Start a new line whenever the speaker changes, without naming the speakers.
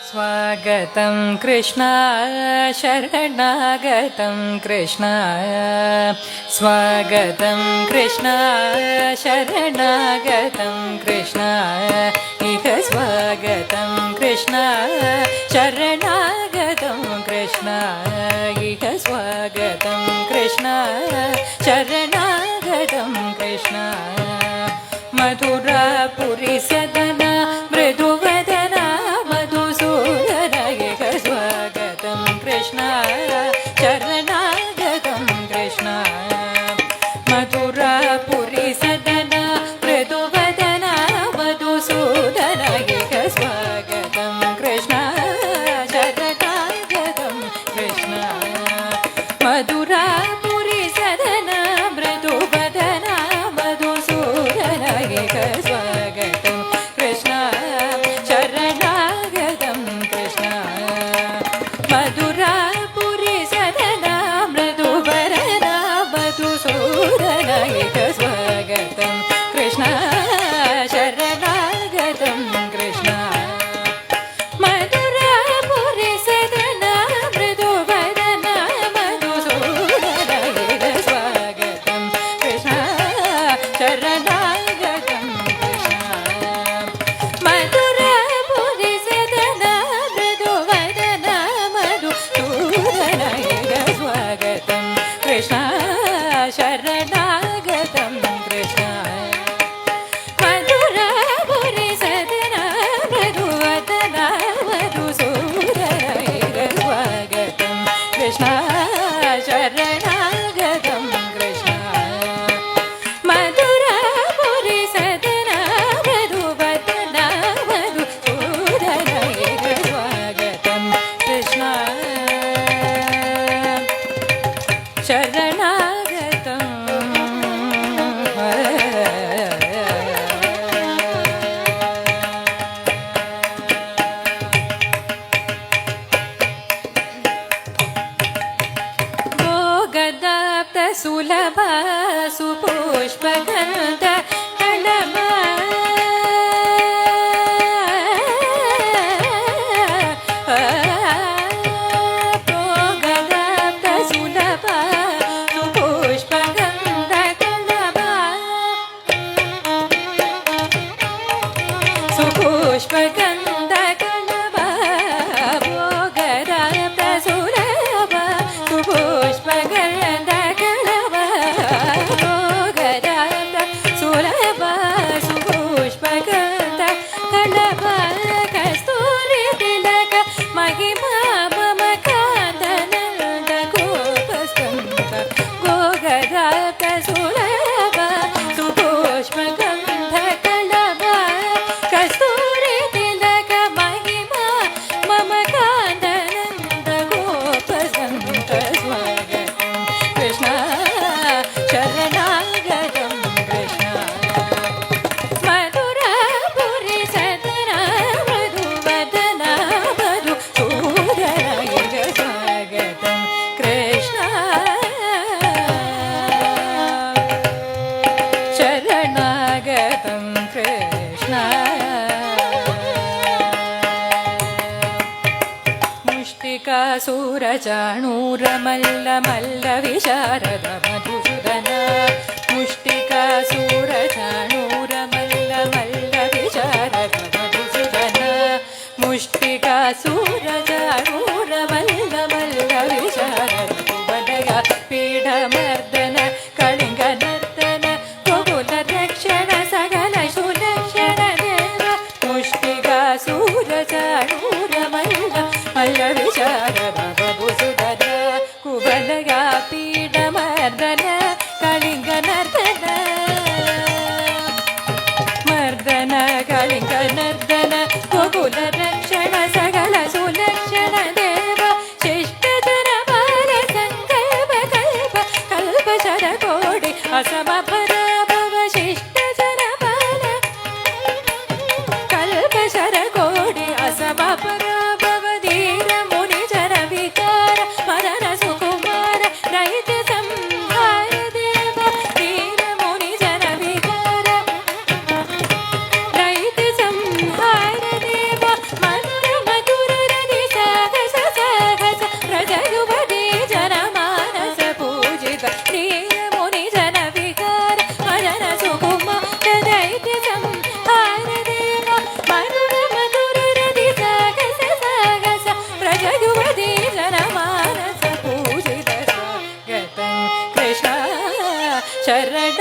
स्वागतं कृष्ण शरणागतं कृष्ण स्वागतं कृष्ण शरणागतं कृष्ण इह स्वागतं कृष्ण शरणागतं कृष्ण इह स्वागतं कृष्ण शरणागतं कृष्ण मधुरापुरी सदना मृदुवदना मधुसूदन इह स्वागतं कृष्ण शरणागतं कृष्ण मधुरापुरी सदना मृदुवदना मधुसूदन इह स्वागतं कृष्ण शरणागतं कृष्ण मधुरापुरी सदना मृदुवदना मधुसूदन इह स्वागतं कृष्ण शरणागतं कृष्ण मधुरापुरी सदना मृदुवदना मधुसूदन इह स्वागतं कृष्ण शरणागतं कृष्ण मधुरापुरी सदना मृदुवदना मधुसूदन इह स्वागतं कृष्ण शरणागतं कृष्ण मधुरापुरी सदना मृदुवदना मधुसूदन इह स्वागतं कृष्ण शरणागतं कृष्ण मधुरापुरी सदना मृदुवदना मधुसूदन इह स्वागतं कृष्ण शरणागतं कृष्ण मधुरापुरी सदना मृदुवदना मधुसूदन इह स्वागतं कृष्ण शरणागतं भोगदाप्त सुलभ सुपुष्पगन्ध कलमा भोगदाप्त सुलभ सुपुष्पगन्ध कलमा सुपुष्पगन्ध कलमा भोगदाप्त सुलभ सुपुष्पगन्ध कलमा भोगदाप्त सुलभ सुपुष्पगन्ध कलमा कस्तूरी तिलक महिमा मम कान्तनन्द गोपस्कन्द भोगदाप्त सुलभ सुपुष्पगन्ध कलमा कस्तूरी तिलक महिमा मम कान्तनन्द गोपस्कन्द स्वागतं कृष्ण शरणागतं कृष्ण मधुरापुरी सदना मृदुवदना मधुसूदन इह स्वागतं कृष्ण शरणागतं कृष्ण मुष्टिकासुरचाणूरमल्लमल्लविशारद मधुसूदन मुष्टिकासुरचाणूरमल्लमल्लविशारद मधुसूदन मुष्टिकासुरचाणूरमल्लमल्लविशारद कुवलय पीडमर्दन कलिङ्गनर्दन गोकुलरक्षण सकल सुलक्षण देव मुष्टिकासुरचाणूरमल्लमल्लविशारद मधुसूदन कुवलय पीडमर्दन कलिङ्गनर्दन मर्दन कलिङ्गनर्दन गोकुलरक्षण सकल सुलक्षण देव शिष्टजन बालसंग ಶರಣ